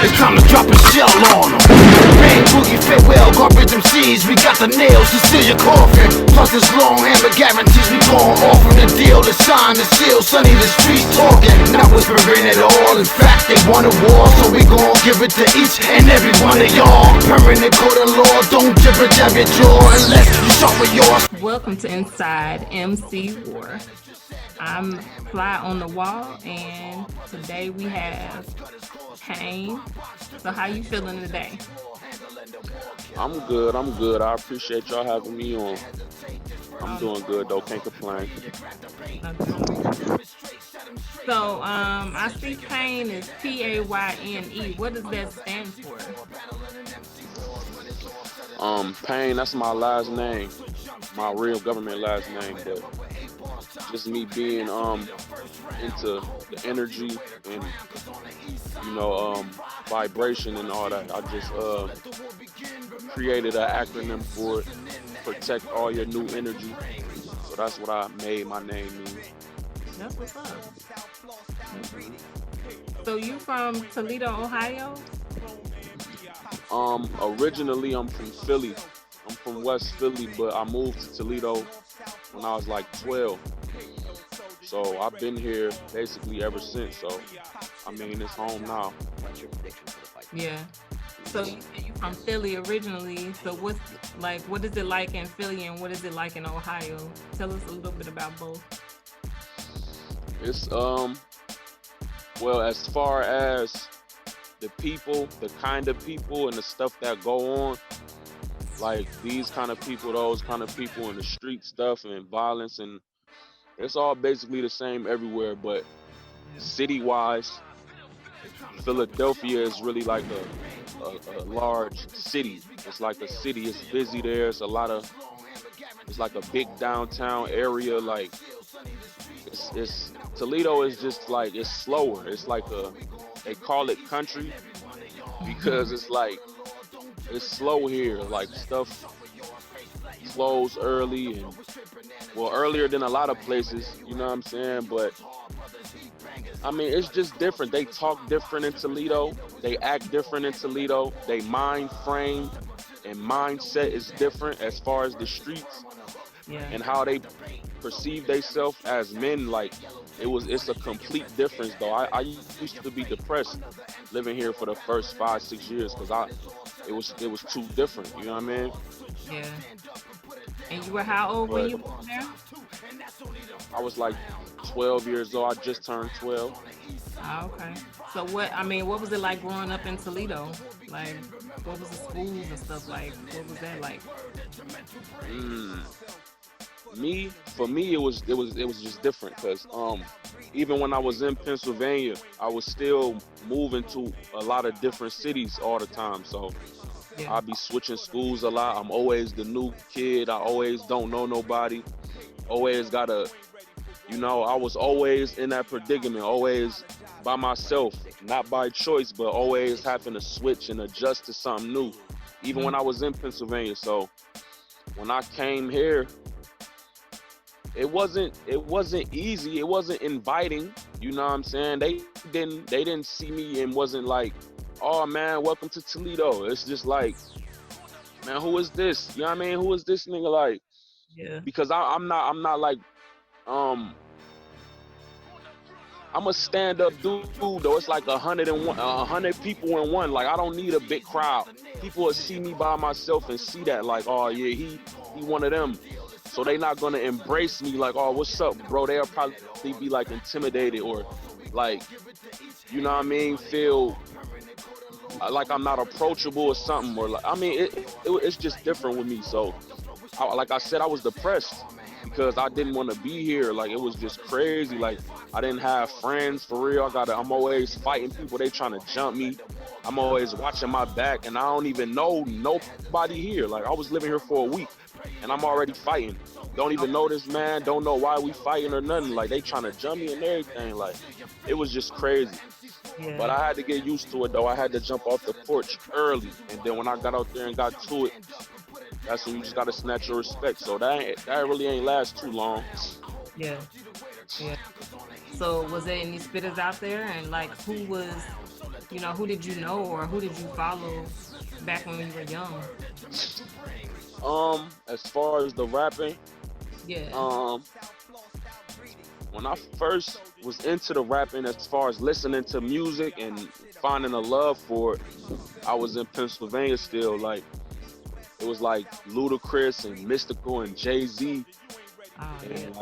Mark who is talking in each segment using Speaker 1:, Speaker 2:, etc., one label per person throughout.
Speaker 1: It's time to drop a shell on them. Pain, boogie, farewell, garbage emcees. We got the nails to seal your coffin. Plus this long hammer guarantees we gon' offer the deal. The sign, the seal, Sonny the streets talking. Not whispering at all. In fact, they want a war, so we gon' give it to each and every one of y'all. Permanent court of law, don't jibber jab your jaw unless you start with yours.
Speaker 2: Welcome to Inside MC War. I'm Fly on the Wall, and today we have P.A.Y.N.E. So how you feeling today?
Speaker 3: I'm good. I appreciate y'all having me on. I'm doing good though, can't complain.
Speaker 2: Okay. So I see P.A.Y.N.E. is P.A.Y.N.E. What does that stand for?
Speaker 3: P.A.Y.N.E, that's my last name, my real government last name, but just me being into the energy and vibration and all that. I just created an acronym for it, protect all your new energy. So that's what I made my name mean.
Speaker 2: That's what's up. So you from Toledo, Ohio?
Speaker 3: Originally I'm from Philly. I'm from West Philly, but I moved to Toledo when I was like 12. So I've been here basically ever since. So I mean, it's home now.
Speaker 2: Yeah. So you from Philly originally. So what is it like in Philly and what is it like in Ohio? Tell us a little bit about both.
Speaker 3: It's well, as far as the people, the kind of people and the stuff that go on, like these kind of people, those kind of people, and the street stuff and violence, and it's all basically the same everywhere. But city-wise, Philadelphia is really like a large city. It's like a city. It's busy there. It's like a big downtown area. Like it's Toledo is just like, it's slower. It's like they call it country because it's like, it's slow here. Like stuff slows early and earlier than a lot of places, you know what I'm saying? But I mean, it's just different. They talk different in Toledo. They act different in Toledo. They mind frame and mindset is different as far as the streets and how they perceive themselves as men. Like it's a complete difference though. I used to be depressed living here for the first 5-6 years because it was too different, you know what I mean?
Speaker 2: Yeah. And you were how old when you moved there?
Speaker 3: I was like 12 years old. I just turned 12.
Speaker 2: Oh, okay. So what was it like growing up in Toledo? Like, what was the schools and stuff like? What was that like?
Speaker 3: For me, it was just different because even when I was in Pennsylvania, I was still moving to a lot of different cities all the time. So I'll be switching schools a lot. I'm always the new kid. I always don't know nobody. Always gotta, I was always in that predicament, always by myself, not by choice, but always having to switch and adjust to something new, even when I was in Pennsylvania. So when I came here, it wasn't easy. It wasn't inviting. You know what I'm saying? They didn't see me and wasn't like, oh man, welcome to Toledo. It's just like, man, who is this? You know what I mean? Who is this nigga? Like, because I'm not like, I'm a stand-up dude though. It's like 100 people in one. Like I don't need a big crowd. People will see me by myself and see that like, oh yeah, he one of them. So they not gonna embrace me like, oh, what's up, bro? They'll probably be like intimidated or like, you know what I mean? Feel like I'm not approachable or something, or like, I mean, it's just different with me. So, like I said, I was depressed because I didn't want to be here. Like it was just crazy. Like I didn't have friends for real. I'm always fighting people. They trying to jump me. I'm always watching my back, and I don't even know nobody here. Like I was living here for a week, and I'm already fighting. Don't even know this man. Don't know why we fighting or nothing. Like they trying to jump me and everything. Like it was just crazy. Yeah. But I had to get used to it though. I had to jump off the porch early, and then when I got out there and got to it, that's when you just gotta snatch your respect. So that really ain't last too long.
Speaker 2: Yeah. Yeah. So was there any spitters out there, and like who was, who did you know or who did you follow back when you were young?
Speaker 3: As far as the rapping,
Speaker 2: Yeah.
Speaker 3: um, when I first was into the rapping, as far as listening to music and finding a love for it, I was in Pennsylvania still. Like it was like Ludacris and Mystical and Jay-Z
Speaker 2: Oh yeah.
Speaker 3: and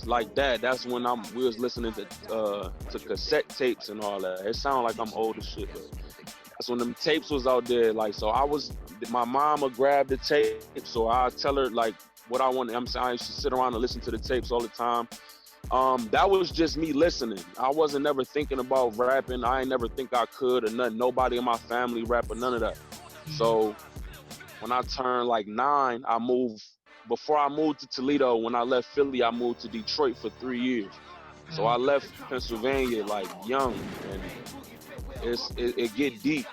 Speaker 3: like that. That's when we was listening to cassette tapes and all that. It sounded like I'm old as shit, but that's when them tapes was out there. Like so, my mom would grab the tape, so I tell her like what I wanted. I'm saying I used to sit around and listen to the tapes all the time. That was just me listening. I wasn't never thinking about rapping. I ain't never think I could or nothing. Nobody in my family rap or none of that. So when I turned like 9, before I moved to Toledo, when I left Philly, I moved to Detroit for 3 years. So I left Pennsylvania like young, and it get deep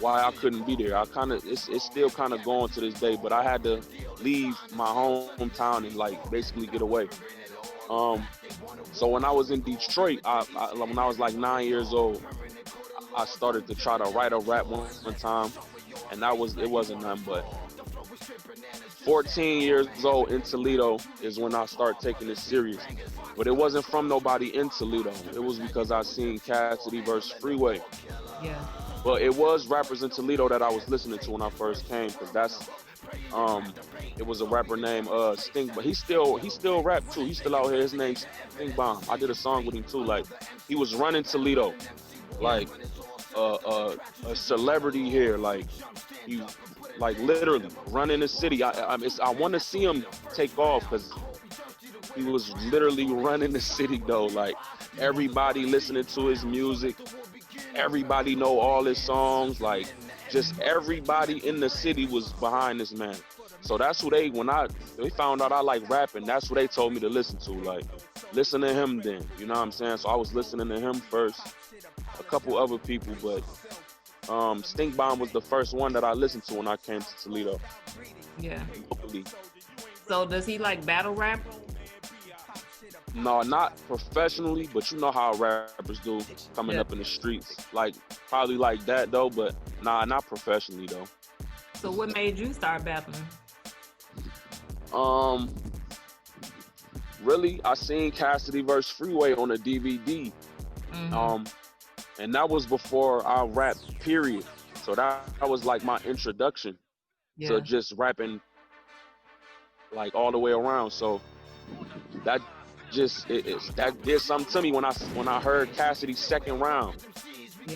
Speaker 3: why I couldn't be there. It's still kind of going to this day, but I had to leave my hometown and like basically get away. So when I was in Detroit, when I was like 9 years old, I started to try to write a rap one time, and it wasn't nothing but 14 years old in Toledo is when I started taking it serious. But it wasn't from nobody in Toledo. It was because I seen Cassidy Vs Freeway.
Speaker 2: Yeah.
Speaker 3: But it was rappers in Toledo that I was listening to when I first came, because it was a rapper named Stink, but he still rap too. He's still out here. His name's Stink Bomb. I did a song with him too. Like he was running Toledo, like a celebrity here. Like he, like literally running the city. I want to see him take off because he was literally running the city though. Like everybody listening to his music, everybody know all his songs. Like just everybody in the city was behind this man. So that's who they found out I like rapping, that's what they told me to listen to. Like, listen to him then, you know what I'm saying? So I was listening to him first, a couple other people, but Stink Bomb was the first one that I listened to when I came to Toledo.
Speaker 2: Yeah. So does he like battle rap?
Speaker 3: No, not professionally, but you know how rappers do coming up in the streets. Like, probably like that though, but nah, not professionally though.
Speaker 2: So what made you start battling?
Speaker 3: Really, I seen Cassidy Vs Freeway on a DVD. And that was before I rapped, period. So that was like my introduction to just rapping like all the way around. So that that did something to me when I heard Cassidy's second round.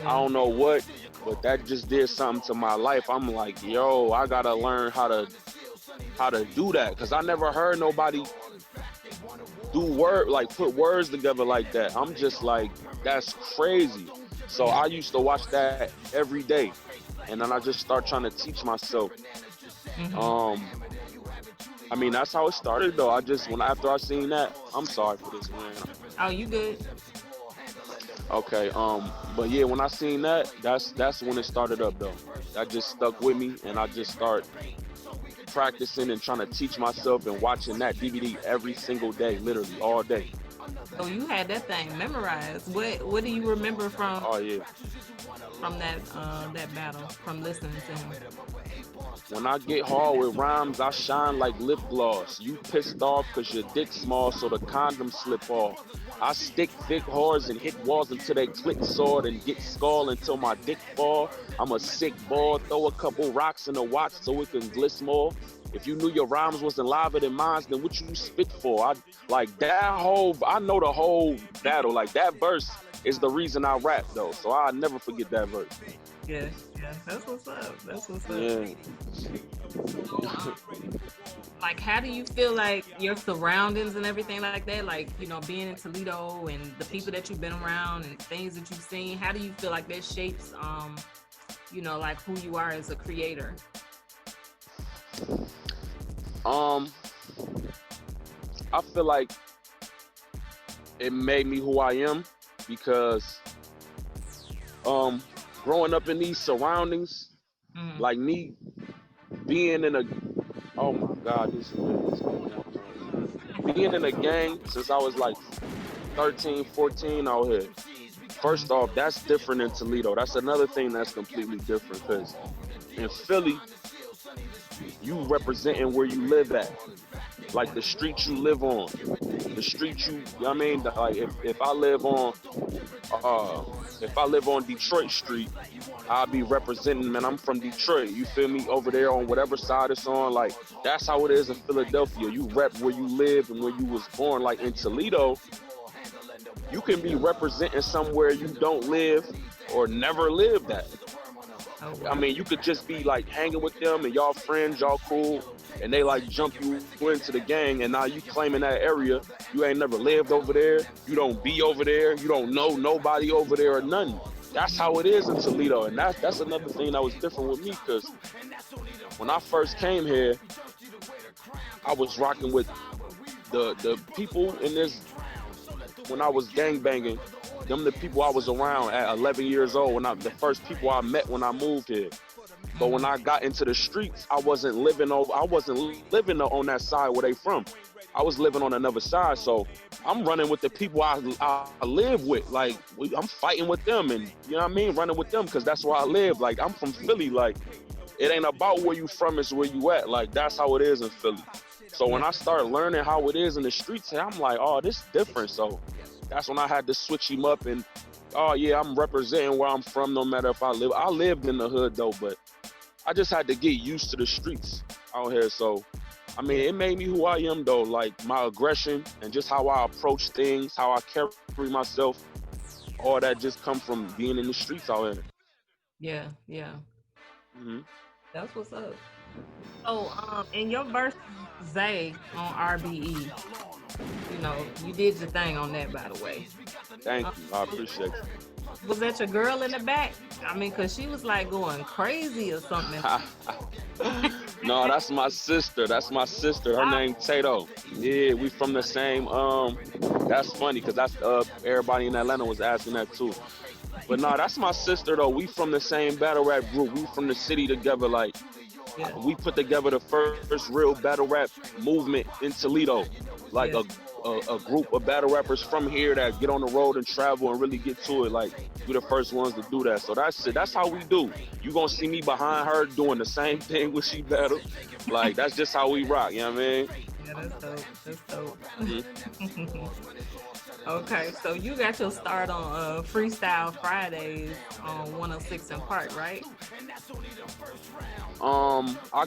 Speaker 3: I don't know what, but that just did something to my life. I'm like, yo, I gotta learn how to do that, because I never heard nobody put words together like that. I'm just like, that's crazy. So I used to watch that every day, and then I just start trying to teach myself. I mean, that's how it started though. After I seen that, I'm sorry for this, man.
Speaker 2: Oh, you good?
Speaker 3: Okay, but yeah, when I seen that, that's when it started up though. That just stuck with me, and I just start practicing and trying to teach myself and watching that DVD every single day, literally all day.
Speaker 2: So you had that thing memorized. What do you remember from?
Speaker 3: Oh yeah.
Speaker 2: From that battle, from listening to him.
Speaker 3: When I get hard with rhymes, I shine like lip gloss. You pissed off cause your dick small, so the condom slip off. I stick thick whores and hit walls until they click sword and get skull until my dick fall. I'm a sick ball, throw a couple rocks in the watch so it can gliss more. If you knew your rhymes wasn't liver than mine, then what you spit for? I know the whole battle. Like that verse is the reason I rap though, so I'll never forget that verse.
Speaker 2: Yeah, that's what's up. That's what's up.
Speaker 3: Yeah.
Speaker 2: Like, how do you feel like your surroundings and everything like that? Like, being in Toledo and the people that you've been around and things that you've seen. How do you feel like that shapes, like who you are as a creator?
Speaker 3: I feel like it made me who I am because growing up in these surroundings, like me being in oh my God, being in a gang since I was like 13, 14 out here. First off, that's different in Toledo. That's another thing that's completely different because in Philly, you representing where you live at. Like the street you live on. The street you know what I mean? Like if I live on Detroit Street, I'll be representing, man, I'm from Detroit. You feel me? Over there on whatever side it's on. Like, that's how it is in Philadelphia. You rep where you live and where you was born. Like in Toledo, you can be representing somewhere you don't live or never lived at.
Speaker 2: Oh, wow.
Speaker 3: I mean, you could just be like hanging with them and y'all friends, y'all cool, and they like jump you into the gang, and now you claiming that area. You ain't never lived over there. You don't be over there. You don't know nobody over there or nothing. That's how it is in Toledo, and that's another thing that was different with me, because when I first came here, I was rocking with the people in this. When I was gangbanging, them the people I was around at 11 years old. The first people I met when I moved here. But when I got into the streets, I wasn't living on that side where they from. I was living on another side, so I'm running with the people I live with. Like, I'm fighting with them, and you know what I mean, running with them, because that's where I live. Like, I'm from Philly. Like, it ain't about where you from, it's where you at. Like, that's how it is in Philly. So when I started learning how it is in the streets, I'm like, oh, this is different. So that's when I had to switch him up, and oh yeah, I'm representing where I'm from, no matter if I lived in the hood though, but I just had to get used to the streets out here. So I mean, it made me who I am though, like my aggression and just how I approach things, how I carry myself, all that just come from being in the streets out here.
Speaker 2: Yeah.
Speaker 3: Mm-hmm.
Speaker 2: That's what's up. So, in your verse, Zay on RBE, you know, you did your thing on that, by the way.
Speaker 3: Thank you. I appreciate it.
Speaker 2: Was that your girl in the back? I mean, because she was like going crazy or something.
Speaker 3: No, that's my sister. Her name Tato. Yeah, we from the same. That's funny because that's everybody in Atlanta was asking that too. But no, that's my sister though. We from the same battle rap group. We from the city together. Like, we put together the first real battle rap movement in Toledo. Like a group of battle rappers from here that get on the road and travel and really get to it. Like, we're the first ones to do that. So that's it. That's how we do. You gonna see me behind her doing the same thing when she battle. Like, that's just how we rock. You know what I mean?
Speaker 2: Yeah, that's dope. That's dope.
Speaker 3: Mm-hmm.
Speaker 2: Okay, so you got your start on Freestyle Fridays on 106 in Park, right?
Speaker 3: I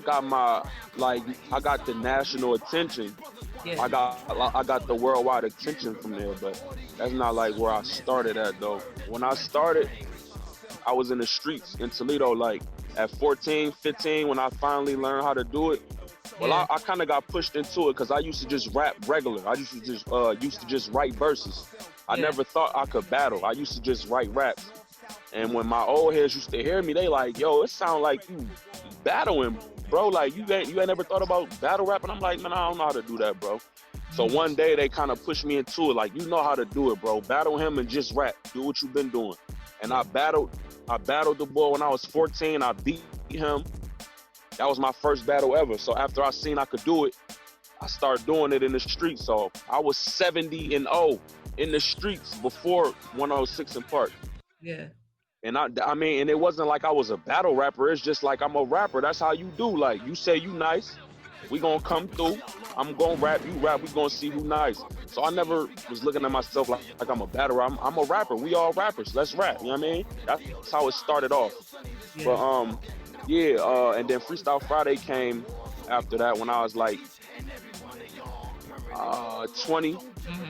Speaker 3: got the national attention.
Speaker 2: Yeah.
Speaker 3: I got the worldwide attention from there, but that's not like where I started at though. When I started, I was in the streets in Toledo, like at 14, 15, when I finally learned how to do it. Well, I kind of got pushed into it because I used to just rap regular. I used to just write verses. I never thought I could battle. I used to just write raps. And when my old heads used to hear me, they like, yo, it sound like you battling, bro. Like, you ain't never thought about battle rapping? I'm like, man, I don't know how to do that, bro. So one day they kind of pushed me into it, like, you know how to do it, bro. Battle him and just rap. Do what you've been doing. And I battled the boy when I was 14. I beat him. That was my first battle ever. So after I seen I could do it, I started doing it in the streets. So I was 70-0 in the streets before 106 in Park.
Speaker 2: Yeah.
Speaker 3: And I mean, and it wasn't like I was a battle rapper. It's just like I'm a rapper. That's how you do. Like, you say you nice, we gonna come through. I'm gonna rap, you rap, we gonna see who nice. So I never was looking at myself like I'm a battle rapper. I'm a rapper. We all rappers. Let's rap. You know what I mean? That's how it started off.
Speaker 2: Yeah.
Speaker 3: But and then Freestyle Friday came after that when I was like 20.
Speaker 2: Mm-hmm.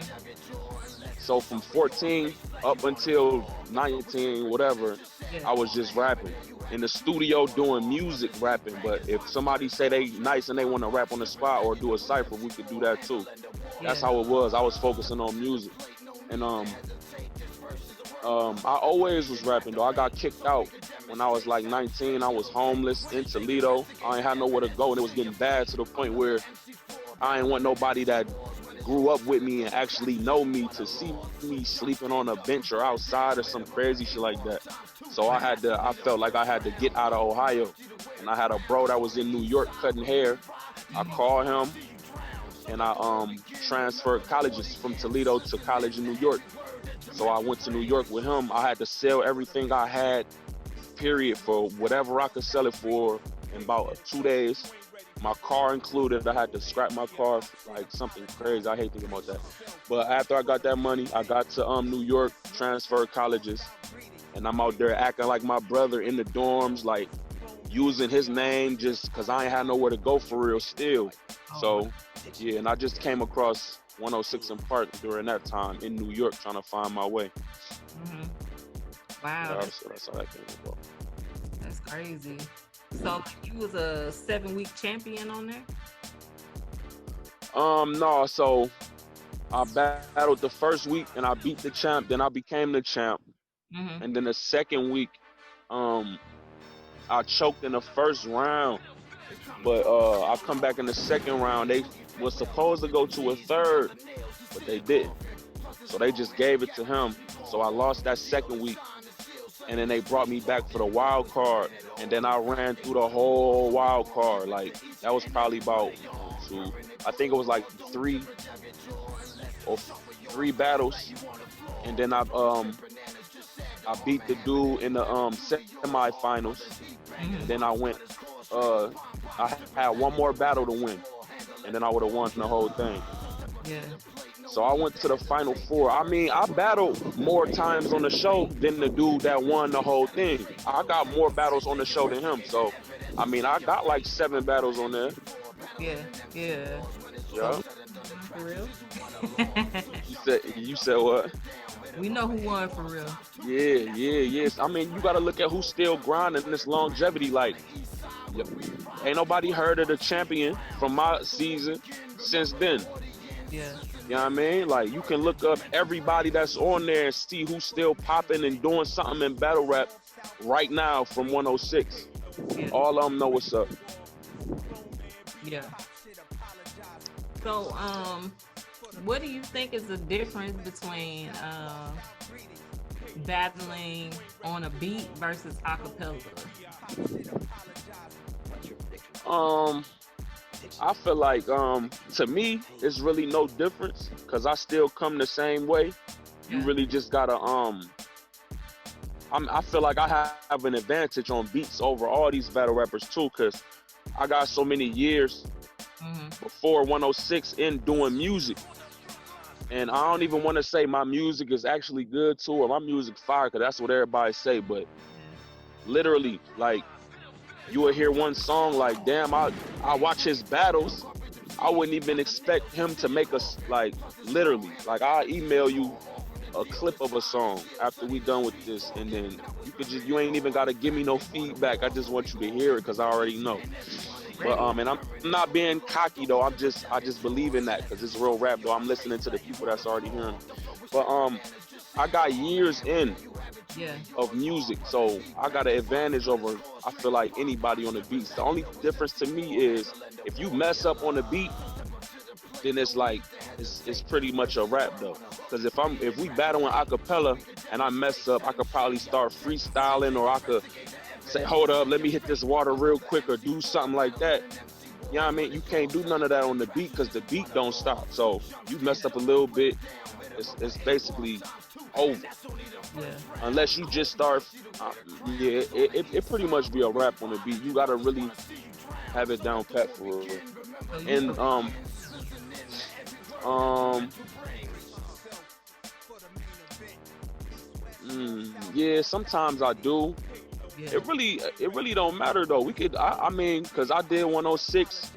Speaker 3: So from 14 up until 19, whatever, I was just rapping. In the studio doing music rapping, but if somebody say they nice and they want to rap on the spot or do a cypher, we could do that too. That's how it was. I was focusing on music. And I always was rapping though. I got kicked out when I was like 19. I was homeless in Toledo. I ain't had nowhere to go, and it was getting bad to the point where I ain't want nobody that grew up with me and actually know me to see me sleeping on a bench or outside or some crazy shit like that. So I felt like I had to get out of Ohio. And I had a bro that was in New York cutting hair. I called him. and I transferred colleges from Toledo to college in New York. So I went to New York with him. I had to sell everything I had, period, for whatever I could sell it for in about 2 days. My car included. I had to scrap my car, like something crazy. I hate thinking about that. But after I got that money, I got to New York, transferred colleges, and I'm out there acting like my brother in the dorms, like using his name just because I ain't had nowhere to go for real still. So, yeah, and I just came across 106 in Park during that time in New York trying to find my way.
Speaker 2: Mm-hmm. Wow.
Speaker 3: Yeah, that's how that came about.
Speaker 2: That's crazy. So you was a 7-week champion on there?
Speaker 3: No, so I battled the first week and I beat the champ, then I became the champ.
Speaker 2: Mm-hmm.
Speaker 3: And then the second week, I choked in the first round. But I come back in the second round. They was supposed to go to a third, but they didn't. So they just gave it to him. So I lost that second week. And then they brought me back for the wild card. And then I ran through the whole wild card. Like, that was probably about I think it was like three battles. And then I beat the dude in the semifinals. And then I went I had one more battle to win. And then I would have won the whole thing.
Speaker 2: Yeah.
Speaker 3: So I went to the final four. I mean, I battled more times on the show than the dude that won the whole thing. I got more battles on the show than him. So, I mean, I got like 7 battles on there.
Speaker 2: Yeah.
Speaker 3: Yeah.
Speaker 2: For real?
Speaker 3: You said what?
Speaker 2: We know who won for real.
Speaker 3: Yeah. I mean, you got to look at who's still grinding this longevity. Like, ain't nobody heard of the champion from my season since then.
Speaker 2: Yeah.
Speaker 3: You know what I mean? Like, you can look up everybody that's on there and see who's still popping and doing something in battle rap right now from 106.
Speaker 2: Yeah.
Speaker 3: All of them know what's up.
Speaker 2: Yeah. So, what do you think is the difference between battling on a beat versus acapella?
Speaker 3: I feel like to me it's really no difference because I still come the same way. You really just gotta I feel like I have an advantage on beats over all these battle rappers too, because I got so many years before 106 in doing music. And I don't even want to say my music is actually good too, or my music fire, because that's what everybody say, but literally, like, you will hear one song like, damn, I watch his battles. I wouldn't even expect him to make us, like, literally. Like, I'll email you a clip of a song after we done with this, and then you ain't even got to give me no feedback. I just want you to hear it because I already know. But, and I'm not being cocky, though. I just believe in that because it's real rap, though. I'm listening to the people that's already hearing. But, I got years in of music, so I got an advantage over, I feel like, anybody on the beats. The only difference to me is if you mess up on the beat, then it's like it's pretty much a rap though. Because if we battling a cappella and I mess up, I could probably start freestyling, or I could say, hold up, let me hit this water real quick, or do something like that. You know what I mean? You can't do none of that on the beat because the beat don't stop. So you messed up a little bit, it's basically over.
Speaker 2: Yeah.
Speaker 3: Unless you just start, it pretty much be a rap on the beat. You gotta really have it down pat for real. And yeah, sometimes I do. Yeah. It really don't matter though. We could, I mean, cause I did 106.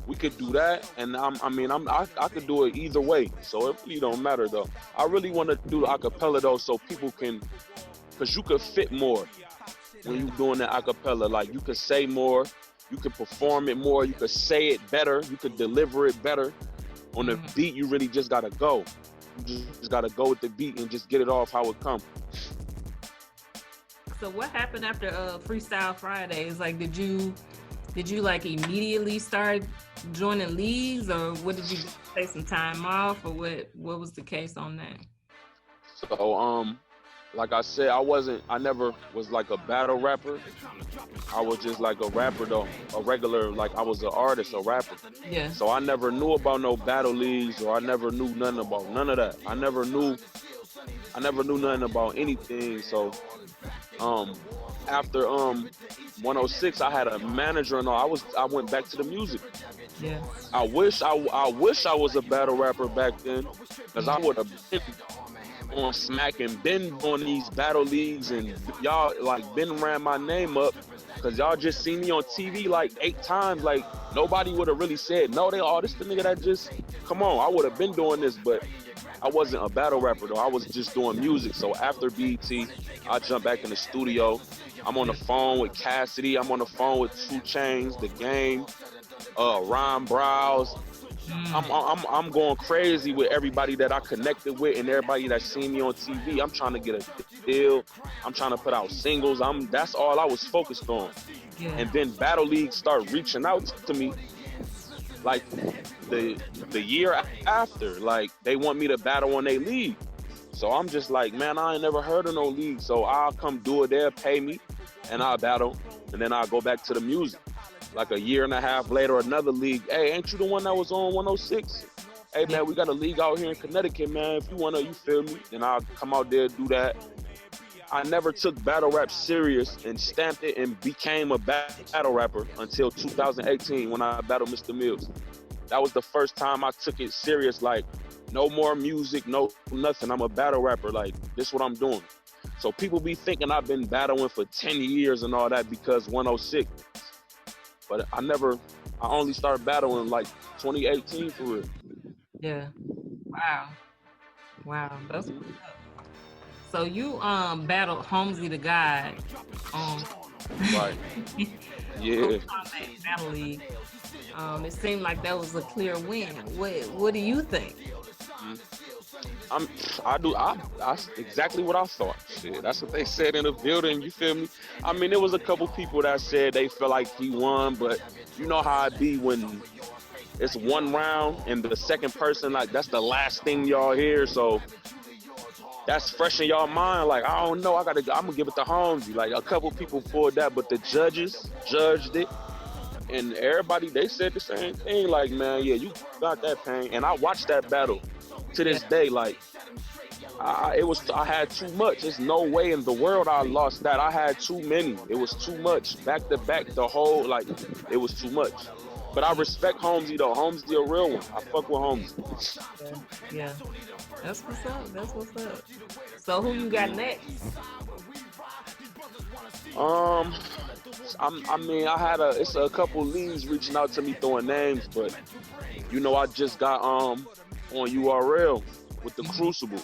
Speaker 3: We could do that, and I could do it either way. So it really don't matter though. I really want to do the acapella though, so people can, cause you could fit more when you doing the acapella. Like, you could say more, you could perform it more, you could say it better, you could deliver it better. On the beat, you really just gotta go. You just gotta go with the beat and just get it off how it comes.
Speaker 2: So what happened after Freestyle Fridays? Like, did you like immediately start joining leagues, or what, did you take some time off, or what was the case on that?
Speaker 3: So like I said, I never was like a battle rapper. I was just like a rapper though, a regular, like I was an artist, a rapper.
Speaker 2: Yeah.
Speaker 3: So I never knew about no battle leagues, or I never knew nothing about none of that. I never knew nothing about anything. So um after 106, I had a manager and all. I went back to the music.
Speaker 2: Yeah.
Speaker 3: I wish I was a battle rapper back then, because I would have been on Smack and been on these battle leagues, and y'all like been ran my name up, because y'all just seen me on TV like 8 times. Like nobody would have really said no. They all this the nigga that just come on. I would have been doing this, but I wasn't a battle rapper though. I was just doing music. So after BET, I jumped back in the studio. I'm on the phone with Cassidy. I'm on the phone with 2 Chainz, The Game, Rhyme Browse. I'm going crazy with everybody that I connected with and everybody that seen me on TV. I'm trying to get a deal. I'm trying to put out singles. That's all I was focused on.
Speaker 2: Yeah.
Speaker 3: And then Battle League start reaching out to me like the year after. Like they want me to battle on their league. So I'm just like, man, I ain't never heard of no league. So I'll come do it there, pay me, and I'll battle. And then I'll go back to the music. Like a year and a half later, another league. Hey, ain't you the one that was on 106? Hey, man, we got a league out here in Connecticut, man. If you want to, you feel me? Then I'll come out there, do that. I never took battle rap serious and stamped it and became a battle rapper until 2018 when I battled Mr. Mills. That was the first time I took it serious, like, no more music, no nothing. I'm a battle rapper. Like, this is what I'm doing. So people be thinking I've been battling for 10 years and all that because 106. But I only started battling like 2018 for real.
Speaker 2: Yeah. Wow. That's what's up. So you battled Holmzie Da God
Speaker 3: Right. Yeah.
Speaker 2: Battle League. It seemed like that was a clear win. What do you think?
Speaker 3: I exactly what I thought. Shit, that's what they said in the building. You feel me? I mean, there was a couple people that said they felt like he won, but you know how it be when it's one round and the second person, like, that's the last thing y'all hear. So that's fresh in y'all mind. Like, I don't know. I'm gonna give it to Holmzie. Like, a couple people pulled that, but the judges judged it. And everybody, they said the same thing. Like, man, yeah, you got that P.A.Y.N.E. And I watched that battle to this day. Like, I had too much. There's no way in the world I lost that. I had too many. It was too much. Back to back, the whole, like, it was too much. But I respect Holmzie though. Holmzie a real one. I fuck with Holmzie.
Speaker 2: Yeah. That's what's up. So who you got next?
Speaker 3: I mean, it's a couple leagues reaching out to me throwing names, but you know, I just got on URL with the Crucible.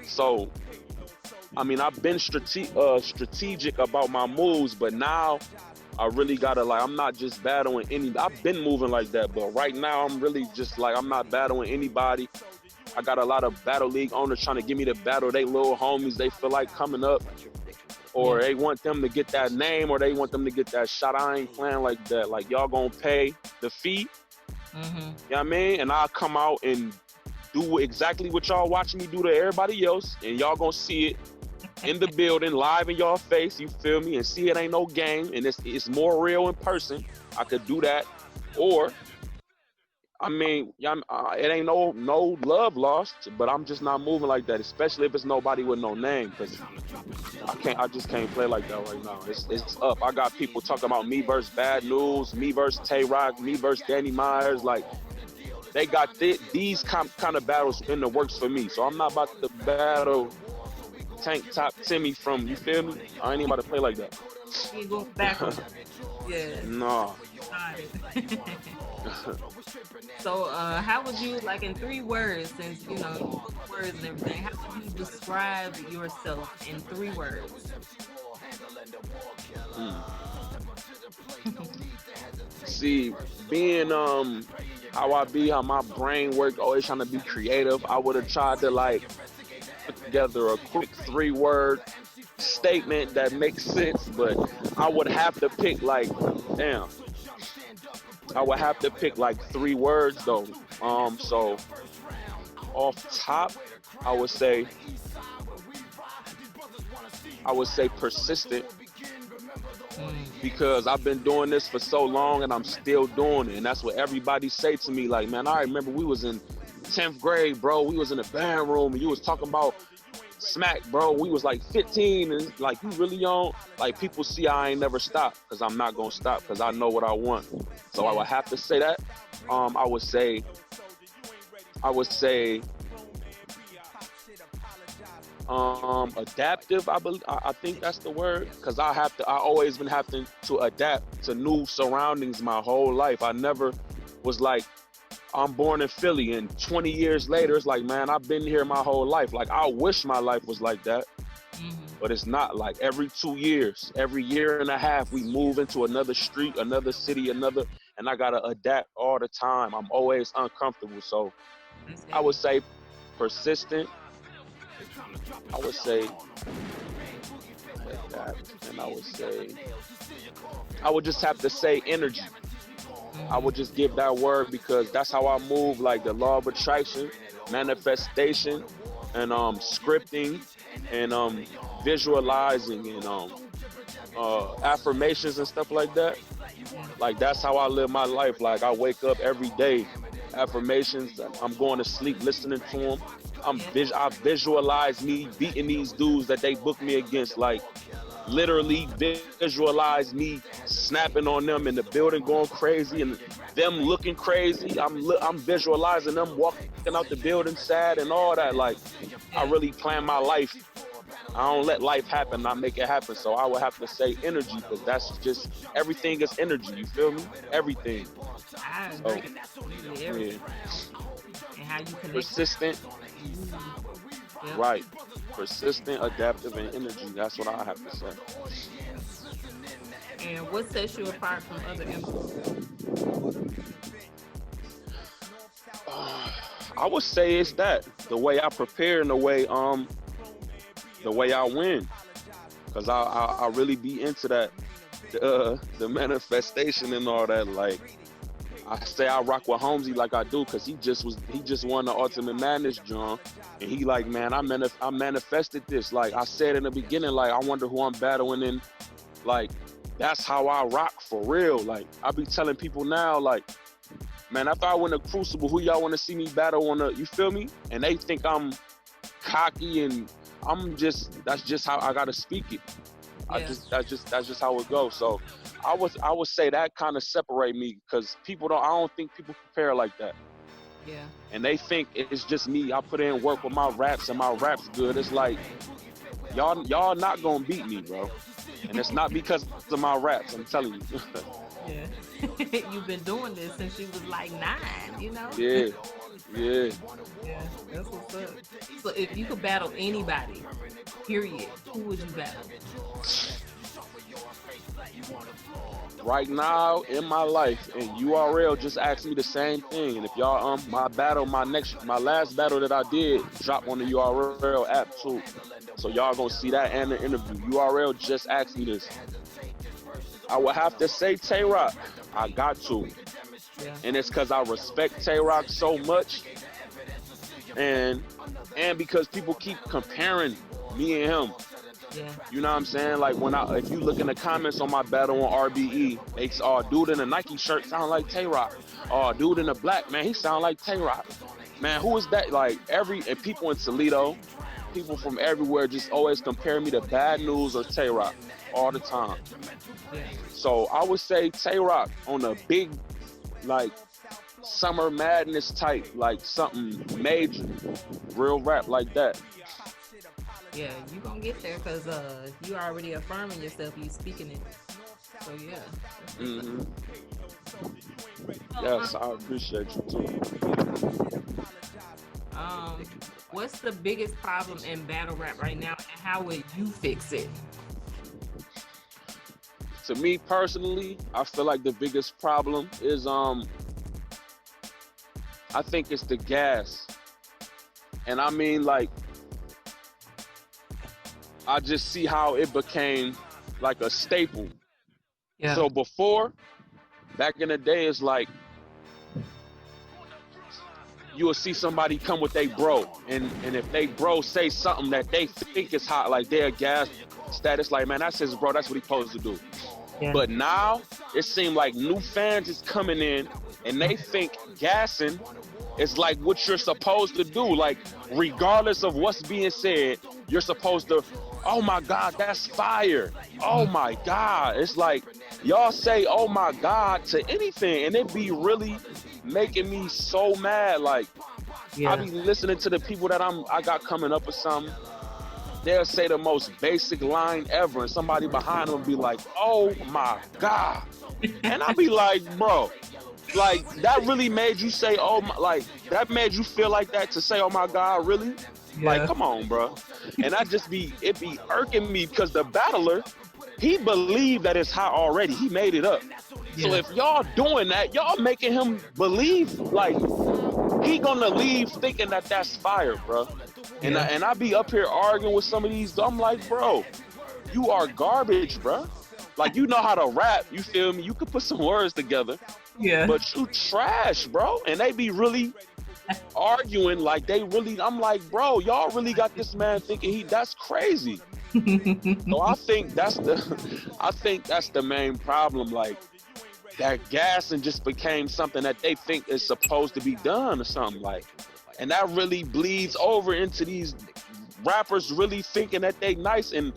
Speaker 3: So, I mean, I've been strategic about my moves, but now I really gotta, like, I'm not just battling I've been moving like that, but right now I'm really just like, I'm not battling anybody. I got a lot of battle league owners trying to give me the battle. They little homies, they feel like coming up, or they want them to get that name, or they want them to get that shot. I ain't playing like that. Like, y'all gonna pay the fee, you know what I mean? And I'll come out and do exactly what y'all watching me do to everybody else, and y'all gonna see it in the building, live in y'all face, you feel me? And see it ain't no game, and it's more real in person. I could do that. Or, I mean, it ain't no love lost, but I'm just not moving like that, especially if it's nobody with no name, because I just can't play like that right now. It's up. I got people talking about me versus Bad News, me versus Tay-Rock, me versus Danny Myers. Like, they got these kind of battles in the works for me, so I'm not about to battle Tank Top Timmy from, you feel me? I ain't even about to play like that.
Speaker 2: You go back. Yeah.
Speaker 3: No.
Speaker 2: So, how would you, like, in 3 words, since, you know, you put words and everything, how would you describe yourself in 3 words?
Speaker 3: See, being how my brain worked, always trying to be creative, I would have tried to, like, put together a quick 3-word statement that makes sense, but I would have to pick, like, I would have to pick like 3 words though. So off top, I would say I would say persistent, because I've been doing this for so long and I'm still doing it. And that's what everybody say to me. Like, man, I remember we was in 10th grade, bro. We was in the band room and you was talking about Smack, bro. We was like 15 and like, you really young. Like, people see I ain't never stopped, because I'm not gonna stop, because I know what I want. So I would have to say that. I would say adaptive. I think that's the word, because I always been having to adapt to new surroundings my whole life. I never was like, I'm born in Philly and 20 years later it's like, man, I've been here my whole life. Like, I wish my life was like that. But it's not. Like, every 2 years, every year and a half, we move into another street, another city, and I gotta adapt all the time. I'm always uncomfortable. So I would say persistent. I would say adapt, and I would just have to say energy. I would just give that word, because that's how I move. Like, the law of attraction, manifestation, and scripting, and visualizing, and affirmations and stuff like that. Like, that's how I live my life. Like, I wake up every day, affirmations. I'm going to sleep listening to them. I visualize me beating these dudes that they booked me against. Like, literally visualize me snapping on them in the building, going crazy, and them looking crazy. I'm visualizing them walking out the building sad and all that. Like, I really plan my life. I don't let life happen, I make it happen. So I would have to say energy, because that's just, everything is energy. You feel me? Everything.
Speaker 2: I agree. So, everything. Yeah. And how you connect.
Speaker 3: Persistent.
Speaker 2: Yep.
Speaker 3: Right. Persistent, adaptive, and energy. That's what I have to say.
Speaker 2: And what sets you apart from other MCs?
Speaker 3: I would say it's that the way I prepare and the way I win, because I really be into that, the manifestation and all that. Like, I say I rock with Holmzie like I do, because he just won the Ultimate Madness, John, and he like, man, I manifested this. Like I said in the beginning, like, I wonder who I'm battling in. Like, that's how I rock for real. Like, I be telling people now, like, man, after I win the Crucible, who y'all want to see me battle on the, you feel me? And they think I'm cocky, and that's just how I gotta speak it.
Speaker 2: Yeah.
Speaker 3: That's just how it goes. So I would say that kind of separate me, because I don't think people prepare like that.
Speaker 2: Yeah.
Speaker 3: And they think it's just me. I put in work with my raps and my rap's good. It's like, y'all not gonna beat me, bro. And it's not because of my raps, I'm telling you.
Speaker 2: Yeah. You've been doing this since you was like 9, you know?
Speaker 3: Yeah.
Speaker 2: Yeah, that's what's up. So if you could battle anybody, period, who would you battle?
Speaker 3: Right now in my life, and URL just asked me the same thing. And if y'all my last battle that I did drop on the URL app too. So y'all gonna see that and the interview. URL just asked me this. I would have to say Tay-Rock. I got to.
Speaker 2: Yeah.
Speaker 3: And it's because I respect Tay-Rock so much, and because people keep comparing me and him.
Speaker 2: Yeah.
Speaker 3: You know what I'm saying? Like, if you look in the comments on my battle on RBE, they dude in a Nike shirt sound like Tay-Rock. Dude in a black, man, he sound like Tay-Rock. Man, who is that? Like, and people in Toledo, people from everywhere just always compare me to Bad News or Tay-Rock all the time.
Speaker 2: Yeah.
Speaker 3: So I would say Tay-Rock on a big, like, Summer Madness type, like something major, real rap like that.
Speaker 2: Yeah, you gonna get there, because you already affirming yourself, you speaking it. So yeah.
Speaker 3: Mm-hmm. Yes, I appreciate you too.
Speaker 2: What's the biggest problem in battle rap right now, and how would you fix it?
Speaker 3: To me personally, I feel like the biggest problem is I think it's the gas. And I mean, like, I just see how it became like a staple.
Speaker 2: Yeah.
Speaker 3: So before, back in the day, it's like you will see somebody come with they bro, and if they bro say something that they think is hot, like they'll gas status. Like, man, that's his bro. That's what he's supposed to do.
Speaker 2: Yeah.
Speaker 3: But now it seems like new fans is coming in and they think gassing is like what you're supposed to do. Like, regardless of what's being said, you're supposed to, oh my God, that's fire. Oh my God. It's like y'all say, oh my God, to anything. And it be really making me so mad. Like, I be listening to the people that I got coming up or something. They'll say the most basic line ever, and somebody behind them be like, oh my God. And I be like, bro, like, that really made you say, oh my, like, that made you feel like that to say, oh my God, really?
Speaker 2: Yeah.
Speaker 3: Like, come on, bro. And it be irking me because the battler, he believed that it's hot already. He made it up.
Speaker 2: Yeah.
Speaker 3: So if y'all doing that, y'all making him believe, like, he gonna leave thinking that that's fire, bro. And I be up here arguing with some of these. I'm like, bro, you are garbage, bro. Like, you know how to rap, you feel me? You could put some words together.
Speaker 2: Yeah.
Speaker 3: But you trash, bro. And they be really arguing like they really, I'm like, bro, y'all really got this man thinking that's crazy. So I think that's the main problem. Like, that gassing just became something that they think is supposed to be done or something, like. And that really bleeds over into these rappers really thinking that they nice and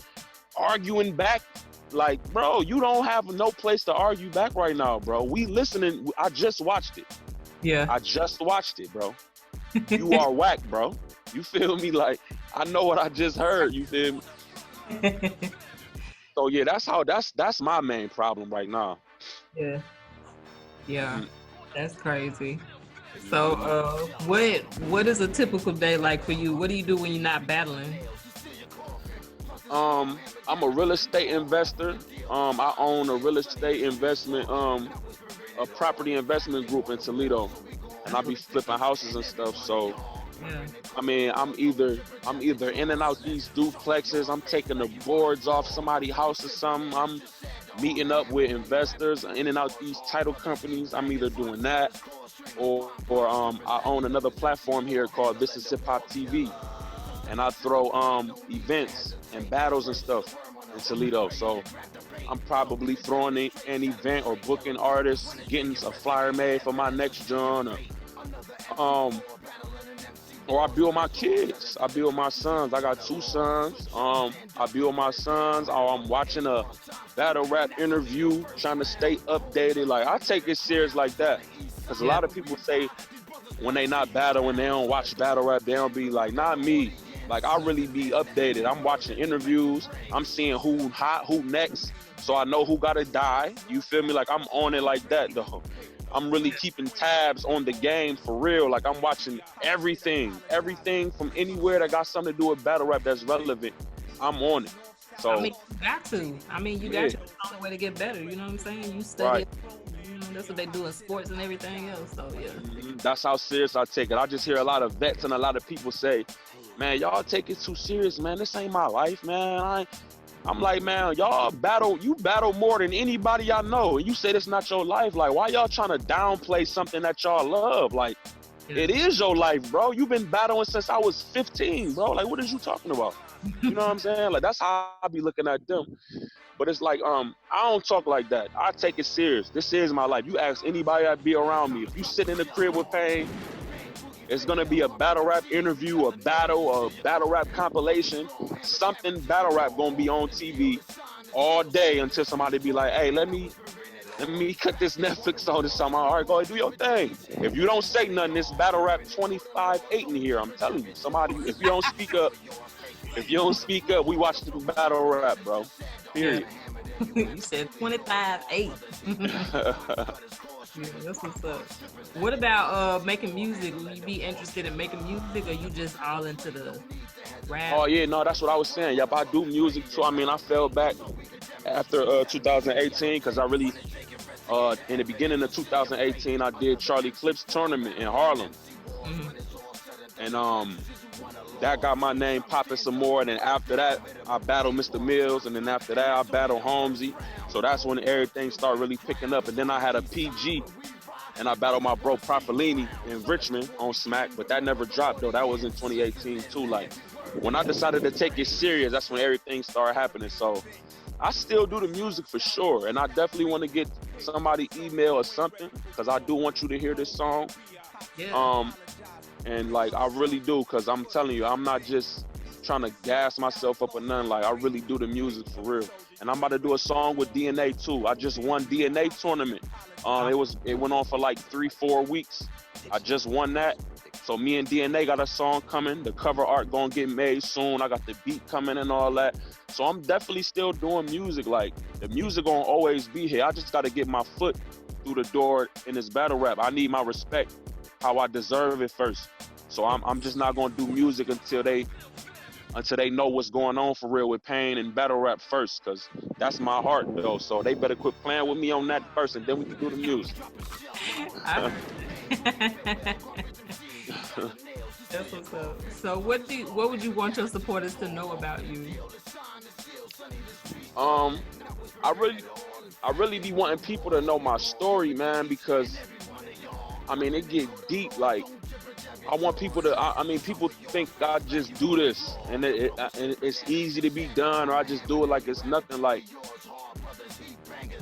Speaker 3: arguing back. Like, bro, you don't have no place to argue back right now, bro. We listening. I just watched it.
Speaker 2: Yeah.
Speaker 3: I just watched it, bro. You are whack, bro. You feel me? Like, I know what I just heard. You feel me? So yeah, that's my main problem right now.
Speaker 2: Yeah. Yeah. That's crazy. So, what is a typical day like for you? What do you do when you're not battling?
Speaker 3: I'm a real estate investor. I own a real estate investment, a property investment group in Toledo, and I be flipping houses and stuff. So, I mean, I'm either in and out these duplexes. I'm taking the boards off somebody's house or something. I'm meeting up with investors in and out these title companies. I'm either doing that, or I own another platform here called This Is Hip Hop TV, and I throw events and battles and stuff in Toledo. So I'm probably throwing an event or booking artists, getting a flyer made for my next joint, or I be with my kids. I be with my sons. I got 2 sons. I be with my sons. I'm watching a battle rap interview, trying to stay updated. Like, I take it serious like that. Because a lot of people say when they not battling, they don't watch battle rap, they don't be like, not me. Like, I really be updated. I'm watching interviews. I'm seeing who hot, who next. So I know who gotta die. You feel me? Like, I'm on it like that, though. I'm really keeping tabs on the game for real. Like, I'm watching everything from anywhere that got something to do with battle rap that's relevant. I'm on it. So
Speaker 2: I mean, you got to. I mean, you got to. It's the only way to get better. You know what I'm saying? You study. Right. You know, that's what they do in sports and everything else. So yeah.
Speaker 3: That's how serious I take it. I just hear a lot of vets and a lot of people say, "Man, y'all take it too serious, man. This ain't my life, man." I'm like, man, you battle more than anybody I know. And you say it's not your life. Like, why y'all trying to downplay something that y'all love? Like, it is your life, bro. You've been battling since I was 15, bro. Like, what is you talking about? You know what I'm saying? Like, that's how I be looking at them. But it's like, I don't talk like that. I take it serious. This is my life. You ask anybody that be around me. If you sit in the crib with P.A.Y.N., it's gonna be a battle rap interview, a battle rap compilation, something battle rap gonna be on TV all day until somebody be like, hey, let me cut this Netflix on or something. All right, go ahead, do your thing. If you don't say nothing, it's battle rap 25-8 in here. I'm telling you, somebody, if you don't speak up, we watch the battle rap, bro. Period.
Speaker 2: You said 25-8. Yeah, that's what's up. What about making music? Will you be interested in making music, or you just all into the rap?
Speaker 3: Oh yeah, no, that's what I was saying. Yep, I do music too. I mean, I fell back after 2018 because I really, in the beginning of 2018, I did Charlie Clip's tournament in Harlem, and that got my name popping some more. And then after that, I battled Mr. Mills, and then after that, I battled Holmzie. So that's when everything started really picking up. And then I had a PG, and I battled my bro P.A.Y.N.E in Richmond on Smack, but that never dropped though. That was in 2018 too. Like, when I decided to take it serious, that's when everything started happening. So I still do the music for sure, and I definitely want to get somebody email or something, because I do want you to hear this song.
Speaker 2: Yeah.
Speaker 3: And like I really do, because I'm telling you, I'm not just trying to gas myself up or nothing. Like I really do the music for real. And I'm about to do a song with DNA too. I just won DNA tournament. It went on for like 3-4 weeks. I just won that. So me and DNA got a song coming. The cover art gonna get made soon. I got the beat coming and all that. So I'm definitely still doing music. Like the music gonna always be here. I just gotta get my foot through the door in this battle rap. I need my respect how I deserve it first. So I'm just not gonna do music until they know what's going on for real with P.A.Y.N and battle rap first, because that's my heart though. So they better quit playing with me on that first, and then we can do the music.
Speaker 2: That's what's up. So what would you want your supporters to know about you?
Speaker 3: I really be wanting people to know my story, man, because I mean it get deep. Like I want people to. I mean, people think I just do this and it's easy to be done, or I just do it like it's nothing. Like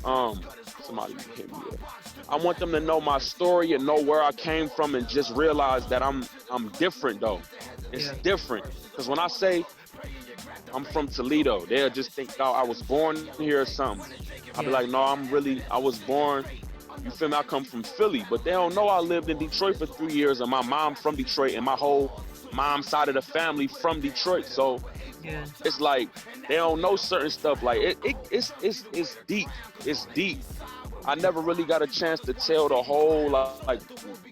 Speaker 3: somebody hit me up. I want them to know my story and know where I came from, and just realize that I'm different though. It's different, because when I say I'm from Toledo, they'll just think, oh, I was born here or something. I'll be like, no, I was born, you feel me, I come from Philly, but they don't know I lived in Detroit for 3 years, and my mom from Detroit, and my whole mom side of the family from Detroit. So it's like they don't know certain stuff. Like it's deep. It's deep. I never really got a chance to tell the whole, like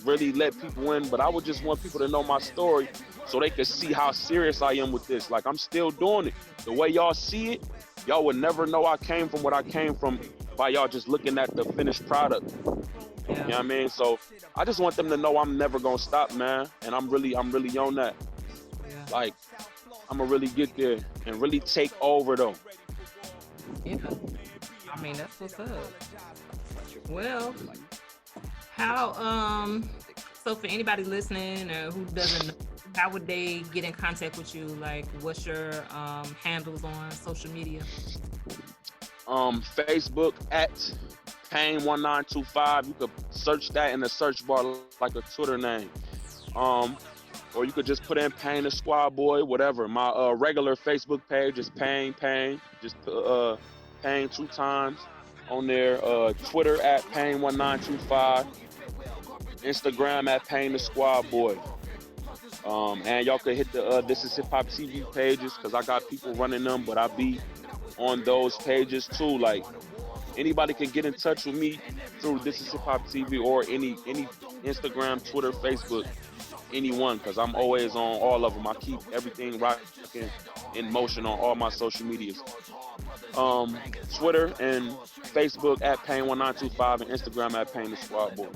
Speaker 3: really let people in, but I would just want people to know my story so they could see how serious I am with this. Like I'm still doing it. The way y'all see it, y'all would never know I came from what I came from by y'all just looking at the finished product. You know what I mean? So I just want them to know I'm never gonna stop, man. And I'm really on that. Like I'm gonna really get there and really take over though.
Speaker 2: Yeah. I mean, that's what's up. Well, how so for anybody listening or who doesn't know, how would they get in contact with you? Like what's your handles on social media?
Speaker 3: Facebook at P.A.Y.N.E1925. You could search that in the search bar like a Twitter name. Or you could just put in P.A.Y.N the Squad Boy, whatever. My regular Facebook page is P.A.Y.N. Just P.A.Y.N 2 times on there. Twitter at P.A.Y.N1925. Instagram at P.A.Y.N the Squad Boy. And y'all could hit the This Is Hip Hop TV pages, because I got people running them, but I be on those pages too. Like anybody can get in touch with me through This Is Hip Hop TV or any Instagram, Twitter, Facebook, anyone, because I'm always on all of them. I keep everything rocking in motion on all my social medias. Twitter and Facebook at P.A.Y.N1925 and Instagram at P.A.Y.N the Squad Boy.